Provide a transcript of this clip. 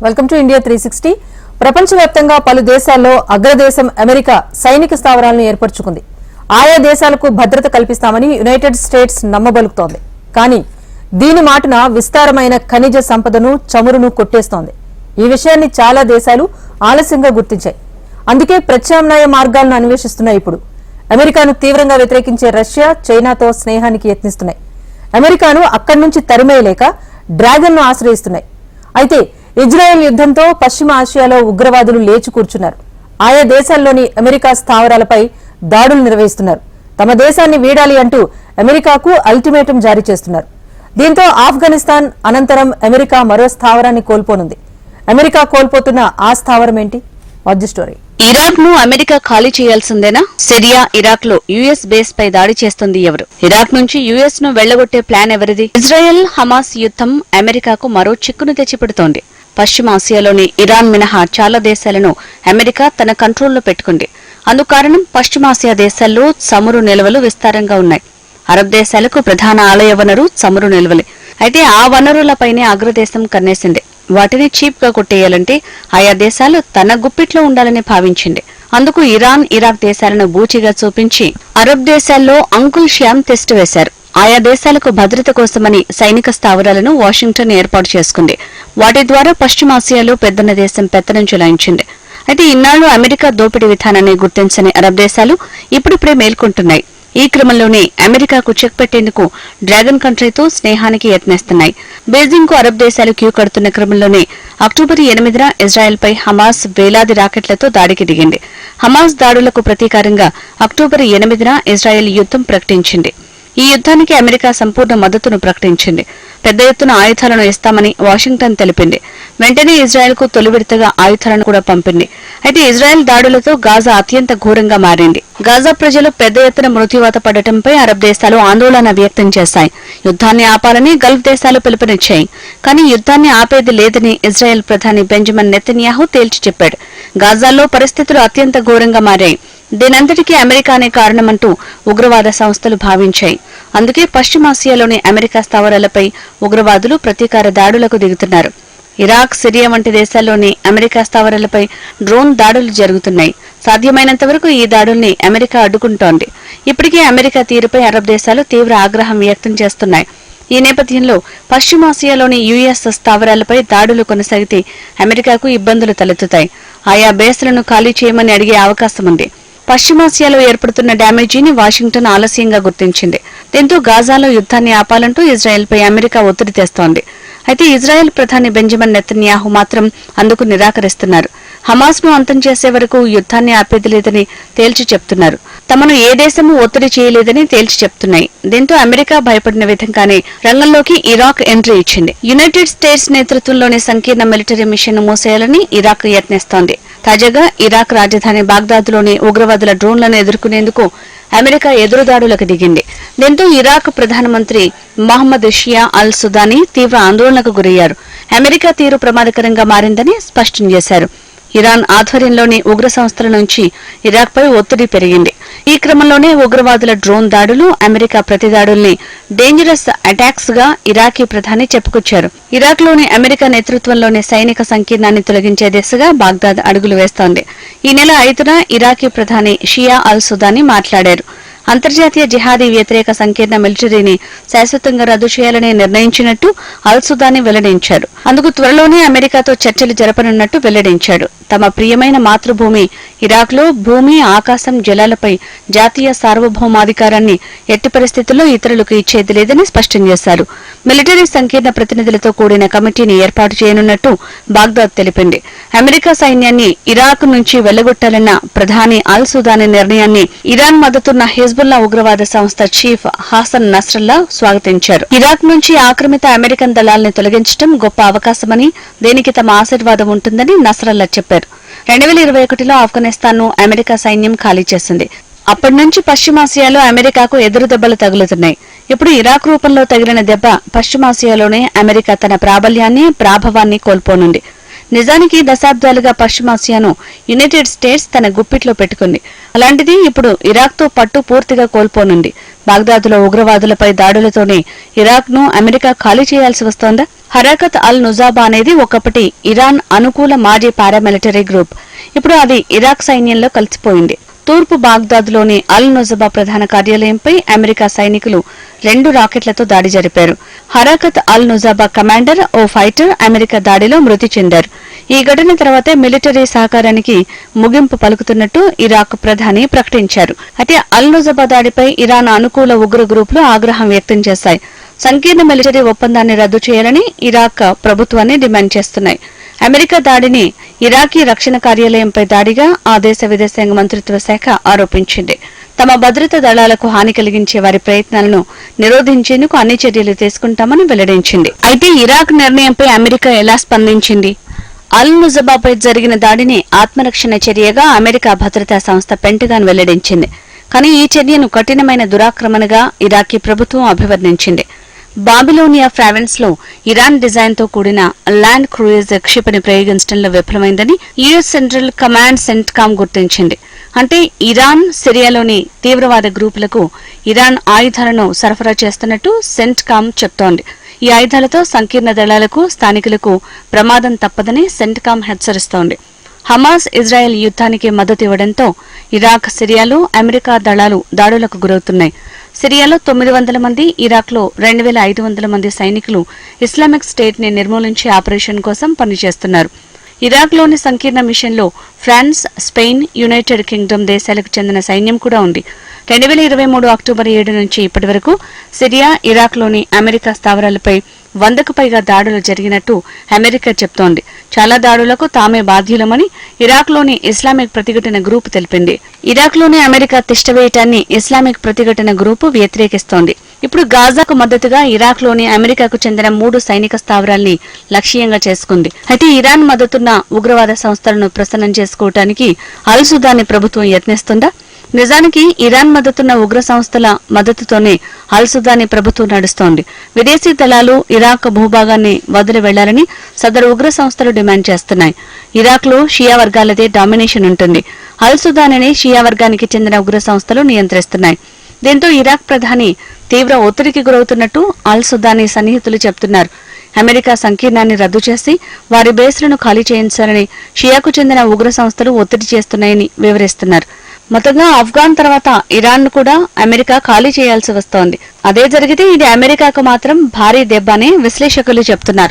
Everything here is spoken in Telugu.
Welcome to India 360. ప్రపంచవ్యాప్తంగా పలు దేశాల్లో అగ్రదేశం అమెరికా సైనిక స్థావరాలను ఏర్పరచుకుంది. ఆయా దేశాలకు భద్రత కల్పిస్తామని యునైటెడ్ స్టేట్స్ నమ్మబలుకుతోంది. కానీ దీని మాటున విస్తారమైన ఖనిజ సంపదను చమురును కొట్టేస్తోంది. ఈ విషయాన్ని చాలా దేశాలు ఆలస్యంగా గుర్తించాయి. అందుకే ప్రత్యామ్నాయ మార్గాలను అన్వేషిస్తున్నాయి. ఇప్పుడు అమెరికాను తీవ్రంగా వ్యతిరేకించే రష్యా, చైనాతో స్నేహానికి యత్నిస్తున్నాయి. అమెరికాను అక్కడి నుంచి తరిమేయలేక డ్రాగన్ ను ఆశ్రయిస్తున్నాయి. అయితే ఇజ్రాయెల్ యుద్ధంతో పశ్చిమ ఆసియాలో ఉగ్రవాదులు లేచి కూర్చున్నారు. ఆయా దేశాల్లోని అమెరికా స్థావరాలపై దాడులు నిర్వహిస్తున్నారు. తమ దేశాన్ని వీడాలి అంటూ అమెరికాకు అల్టిమేటం జారీ చేస్తున్నారు. దీంతో ఆఫ్ఘనిస్తాన్ అనంతరం అమెరికా మరో స్థావరాన్ని కోల్పోనుంది. అమెరికా కోల్పోతున్న ఆ స్థావరం ఏంటి? Watch the story. ఇరాక్ ను అమెరికా ఖాళీ చేయాల్సిందేనా? సిరియా, ఇరాక్ లో యుఎస్ బేస్ పై దాడి చేస్తుంది ఎవరు? ఇరాక్ నుంచి యుఎస్ ను వెళ్లగొట్టే ప్లాన్ ఎవరిది? ఇజ్రాయెల్ హమాస్ యుద్ధం అమెరికాకు మరో చిక్కును తెచ్చిపెడుతోంది. పశ్చిమ ఆసియాలోని ఇరాన్ మినహా చాలా దేశాలను అమెరికా తన కంట్రోల్లో పెట్టుకుంది. అందుకారణం పశ్చిమాసియా దేశాల్లో చమురు నిల్వలు విస్తారంగా ఉన్నాయి. అరబ్ దేశాలకు ప్రధాన ఆలయ వనరు చమురు నిల్వలే. అయితే ఆ వనరులపైనే అగ్రదేశం కన్నేసింది. వాటిని చీప్ గా కొట్టేయాలంటే ఆయా దేశాలు తన గుప్పిట్లో ఉండాలని భావించింది. అందుకు ఇరాన్, ఇరాక్ దేశాలను బూచిగా చూపించి అరబ్ దేశాల్లో అంకుల్ శ్యామ్ టెస్ట్ వేశారు. ఆయా దేశాలకు భద్రత కోసమని సైనిక స్థావరాలను వాషింగ్టన్ ఏర్పాటు చేసుకుంది. వాటి ద్వారా పశ్చిమాసియాలో పెద్దన దేశం పెత్తనం చెలాయించింది. అయితే ఇన్నాళ్లు అమెరికా దోపిడీ విధానాన్ని గుర్తించని అరబ్ దేశాలు ఇప్పుడిప్పుడే మేల్కొంటున్నాయి. ఈ క్రమంలోనే అమెరికాకు చెక్ పెట్టేందుకు డ్రాగన్ కంట్రీతో స్నేహానికి యత్నిస్తున్నాయి. బీజింగ్ కు అరబ్ దేశాలు క్యూ కడుతున్న క్రమంలోనే అక్టోబర్ 8న ఇజ్రాయెల్పై హమాస్ వేలాది రాకెట్లతో దాడికి దిగింది. హమాస్ దాడులకు ప్రతీకారంగా అక్టోబర్ 8న ఇజ్రాయెల్ యుద్ధం ప్రకటించింది. ఈ యుద్ధానికి అమెరికా సంపూర్ణ మద్దతును ప్రకటించింది. పెద్ద ఎత్తున ఆయుధాలను ఇస్తామని వాషింగ్టన్ తెలిపింది. వెంటనే ఇజ్రాయెల్కు తొలి విడతగా ఆయుధాలను కూడా పంపింది. అయితే ఇజ్రాయెల్ దాడులతో గాజా అత్యంత ఘోరంగా మారింది. గాజా ప్రజలు పెద్ద ఎత్తున మృత్యువాత పడటంపై అరబ్ దేశాలు ఆందోళన వ్యక్తం చేశాయి. యుద్ధాన్ని ఆపాలని గల్ఫ్ దేశాలు పిలుపునిచ్చాయి. కానీ యుద్ధాన్ని ఆపేది లేదని ఇజ్రాయెల్ ప్రధాని బెంజమిన్ నెతన్యాహు తేల్చి చెప్పాడు. గాజాలో పరిస్థితులు అత్యంత ఘోరంగా మారాయి. దీనంతటికీ అమెరికానే కారణమంటూ ఉగ్రవాద సంస్థలు భావించాయి. అందుకే పశ్చిమాసియాలోని అమెరికా స్థావరాలపై ఉగ్రవాదులు ప్రతీకార దాడులకు దిగుతున్నారు. ఇరాక్, సిరియా వంటి దేశాల్లోని అమెరికా స్థావరాలపై డ్రోన్ దాడులు జరుగుతున్నాయి. సాధ్యమైనంత వరకు ఈ దాడుల్ని అమెరికా అడ్డుకుంటోంది. ఇప్పటికే అమెరికా తీరుపై అరబ్ దేశాలు తీవ్ర ఆగ్రహం వ్యక్తం చేస్తున్నాయి. ఈ నేపథ్యంలో పశ్చిమాసియాలోని యుఎస్ స్థావరాలపై దాడులు కొనసాగితే అమెరికాకు ఇబ్బందులు తలెత్తుతాయి. ఆయా బేస్లను ఖాళీ చేయమని అడిగే అవకాశం ఉంది. పశ్చిమాసియాలో ఏర్పడుతున్న డ్యామేజీని వాషింగ్టన్ ఆలస్యంగా గుర్తించింది. దీంతో గాజాలో యుద్ధాన్ని ఆపాలంటూ ఇజ్రాయెల్పై అమెరికా ఒత్తిడి తెస్తోంది. అయితే ఇజ్రాయెల్ ప్రధాని బెంజమిన్ నెతన్యాహు మాత్రం అందుకు నిరాకరిస్తున్నారు. హమాస్ ను అంతం చేసే వరకు యుద్ధాన్ని ఆపేది లేదని తేల్చి చెప్తున్నారు. తమను ఏ దేశమూ ఒత్తిడి చేయలేదని తేల్చి చెప్తున్నాయి. దీంతో అమెరికా భయపడిన విధంగానే రంగంలోకి ఇరాక్ ఎంట్రీ ఇచ్చింది. యునైటెడ్ స్టేట్స్ నేతృత్వంలోని సంకీర్ణ మిలిటరీ మిషన్ ను మూసేయాలని ఇరాక్ యత్నిస్తోంది. తాజాగా ఇరాక్ రాజధాని బాగ్దాద్లోని ఉగ్రవాదుల డ్రోన్లను ఎదుర్కొనేందుకు అమెరికా ఎదురుదాడులకు దిగింది. దీంతో ఇరాక్ ప్రధానమంత్రి మహమ్మద్ షియా అల్ సుదానీ తీవ్ర ఆందోళనకు గురయ్యారు. అమెరికా తీరు ప్రమాదకరంగా మారిందని స్పష్టం చేశారు. ఇరాన్ ఆధ్వర్యంలోని ఉగ్ర సంస్థల నుంచి ఇరాక్పై ఒత్తిడి పెరిగింది. ఈ క్రమంలోనే ఉగ్రవాదుల డ్రోన్ దాడులు, అమెరికా ప్రతిదాడుల్ని డేంజరస్ అటాక్స్ గా ఇరాకీ ప్రధాని చెప్పుకొచ్చారు. ఇరాక్లోని అమెరికా నేతృత్వంలోని సైనిక సంకీర్ణాన్ని తొలగించే దిశగా బాగ్దాద్ అడుగులు వేస్తోంది. ఈ నెల 5న ఇరాకీ ప్రధాని షియా అల్ సుదానీ మాట్లాడారు. అంతర్జాతీయ జిహాదీ వ్యతిరేక సంకీర్ణ మిలిటరీని శాశ్వతంగా రద్దు చేయాలని నిర్ణయించినట్టు అల్ సుదానీ వెల్లడించారు. అందుకు త్వరలోనే అమెరికాతో చర్చలు జరపనున్నట్టు వెల్లడించాడు. తమ ప్రియమైన మాతృభూమి ఇరాక్లో భూమి, ఆకాశం, జలాలపై జాతీయ సార్వభౌమాధికారాన్ని ఎట్టి పరిస్థితుల్లో ఇతరులకు ఇచ్చేది లేదని స్పష్టం చేశారు. మిలిటరీ సంకీర్ణ ప్రతినిధులతో కూడిన కమిటీని ఏర్పాటు చేయనున్నట్టు బాగ్దాద్ తెలిపింది. అమెరికా సైన్యాన్ని ఇరాక్ నుంచి వెళ్లగొట్టాలన్న ప్రధాని అల్ సుదానీ నిర్ణయాన్ని ఇరాన్ మద్దతున్న హిజ్బుల్లా ఉగ్రవాద సంస్థ చీఫ్ హాసన్ నస్రల్లా స్వాగతించారు. ఇరాక్ నుంచి ఆక్రమిత అమెరికన్ దళాల్ని తొలగించడం గొప్ప అవకాశమని, దీనికి తమ ఆశీర్వాదం ఉంటుందని నస్రల్లా చెప్పారు. 2021లో ఆఫ్ఘనిస్తాన్ ను అమెరికా సైన్యం ఖాళీ చేసింది. అప్పటి నుంచి పశ్చిమాసియాలో అమెరికాకు ఎదురు దెబ్బలు తగులుతున్నాయి. ఇప్పుడు ఇరాక్ రూపంలో తగిలిన దెబ్బ పశ్చిమాసియాలోనే అమెరికా తన ప్రాబల్యాన్ని, ప్రాభవాన్ని కోల్పోనుంది. నిజానికి దశాబ్దాలుగా పశ్చిమాసియాను యునైటెడ్ స్టేట్స్ తన గుప్పిట్లో పెట్టుకుంది. అలాంటిది ఇప్పుడు ఇరాక్తో పట్టు పూర్తిగా కోల్పోనుంది. బాగ్దాద్లో ఉగ్రవాదులపై దాడులతోనే ఇరాక్ ను అమెరికా ఖాళీ చేయాల్సి వస్తోందా? హరకత్ అల్ నుజాబా అనేది ఒకప్పటి ఇరాన్ అనుకూల మాజీ పారామిలిటరీ గ్రూప్. ఇప్పుడు అది ఇరాక్ సైన్యంలో కలిసిపోయింది. తూర్పు బాగ్దాద్లోని అల్ నుజాబా ప్రధాన కార్యాలయంపై అమెరికా సైనికులు 2 రాకెట్లతో దాడి జరిపారు. హరకత్ అల్ నుజాబా కమాండర్ ఓ ఫైటర్ అమెరికా దాడిలో మృతి చెందారు. ఈ ఘటన తర్వాతే మిలిటరీ సహకారానికి ముగింపు పలుకుతున్నట్టు ఇరాక్ ప్రధాని ప్రకటించారు. అయితే అల్ నుజాబా దాడిపై ఇరాన్ అనుకూల ఉగ్ర గ్రూపులు ఆగ్రహం వ్యక్తం చేశాయి. సంకీర్ణ మిలిటరీ ఒప్పందాన్ని రద్దు చేయాలని ఇరాక్ ప్రభుత్వాన్ని డిమాండ్ చేస్తున్నాయి. అమెరికా దాడిని ఇరాకీ రక్షణ కార్యాలయంపై దాడిగా ఆ దేశ విదేశాంగ మంత్రిత్వ శాఖ ఆరోపించింది. తమ భద్రతా దళాలకు హాని కలిగించే వారి ప్రయత్నాలను నిరోధించేందుకు అన్ని చర్యలు తీసుకుంటామని వెల్లడించింది. అయితే ఇరాక్ నిర్ణయంపై అమెరికా ఎలా స్పందించింది? అల్ నుజాబాపై జరిగిన దాడిని ఆత్మరక్షణ చర్యగా అమెరికా భద్రతా సంస్థ పెంటగాన్ వెల్లడించింది. కానీ ఈ చర్యను కఠినమైన దురాక్రమణగా ఇరాకీ ప్రభుత్వం అభివర్ణించింది. బాబిలోనియా ప్రావిన్స్ లో ఇరాన్ డిజైన్ తో కూడిన ల్యాండ్ క్రూయిజ్ క్షిపణి ప్రయోగించడంలో విఫలమైందని యుఎస్ సెంట్రల్ కమాండ్ సెంట్కామ్ గుర్తించింది. అంటే ఇరాన్, సిరియాలోని తీవ్రవాద గ్రూపులకు ఇరాన్ ఆయుధాలను సరఫరా చేస్తున్నట్టు సెంట్కామ్ చెప్తోంది. ఈ ఆయుధాలతో సంకీర్ణ దళాలకు, స్థానికులకు ప్రమాదం తప్పదని సెంట్కామ్ హెచ్చరిస్తోంది. హమాస్ ఇజ్రాయెల్ యుద్ధానికి మద్దతు ఇవ్వడంతో ఇరాక్, సిరియాలో అమెరికా దళాలు దాడులకు గురవుతున్నాయి. సిరియాలో 900 మంది, ఇరాక్లో 2500 మంది సైనికులు ఇస్లామిక్ స్టేట్ ని నిర్మూలించే ఆపరేషన్ కోసం పనిచేస్తున్నారు. ఇరాక్లోని సంకీర్ణ మిషన్లో ఫ్రాన్స్, స్పెయిన్, యునైటెడ్ కింగ్డమ్ దేశాలకు చెందిన సైన్యం కూడా ఉంది. 2023 అక్టోబర్ 7 నుంచి ఇప్పటి వరకు సిరియా, ఇరాక్లోని అమెరికా స్థావరాలపై 100కు పైగా దాడులు జరిగినట్టు అమెరికా చెప్తోంది. చాలా దాడులకు తామే బాధ్యులమని ఇరాక్లోని ఇస్లామిక్ ప్రతిఘటన గ్రూపు తెలిపింది. ఇరాక్లోని అమెరికా తిష్టవేయటాన్ని ఇస్లామిక్ ప్రతిఘటన గ్రూపు వ్యతిరేకిస్తోంది. ఇప్పుడు గాజాకు మద్దతుగా ఇరాక్లోని అమెరికాకు చెందిన 3 సైనిక స్థావరాల్ని లక్ష్యంగా చేసుకుంది. అయితే ఇరాన్ మద్దతున్న ఉగ్రవాద సంస్థలను ప్రసన్నం చేసుకోవటానికి అల్ సుదానీ ప్రభుత్వం యత్నిస్తుందా? నిజానికి ఇరాన్ మద్దతున్న ఉగ్ర సంస్థల మద్దతుతోనే అల్ సుదానీ ప్రభుత్వం నడుస్తోంది. విదేశీ దళాలు ఇరాక్ భూభాగాన్ని వదిలి వెళ్లాలని సదరు ఉగ్ర సంస్థలు డిమాండ్ చేస్తున్నాయి. ఇరాక్లో షియా వర్గాలదే డామినేషన్ ఉంటుంది. అల్ సుదానీని షియా వర్గానికి చెందిన ఉగ్ర సంస్థలు నియంత్రిస్తున్నాయి. దీంతో ఇరాక్ ప్రధాని తీవ్ర ఒత్తిడికి గురవుతున్నట్టు అల్ సుదానీ సన్నిహితులు చెబుతున్నారు. అమెరికా సంకీర్ణాన్ని రద్దు చేసి వారి బేస్లను ఖాళీ చేయించాలని షియాకు చెందిన ఉగ్ర సంస్థలు ఒత్తిడి చేస్తున్నాయని వివరిస్తున్నారు. మొత్తంగా ఆఫ్ఘాన్ తర్వాత ఇరాన్ ను కూడా అమెరికా ఖాళీ చేయాల్సి వస్తోంది. అదే జరిగితే ఇది అమెరికాకు మాత్రం భారీ దెబ్బ అని విశ్లేషకులు చెబుతున్నారు.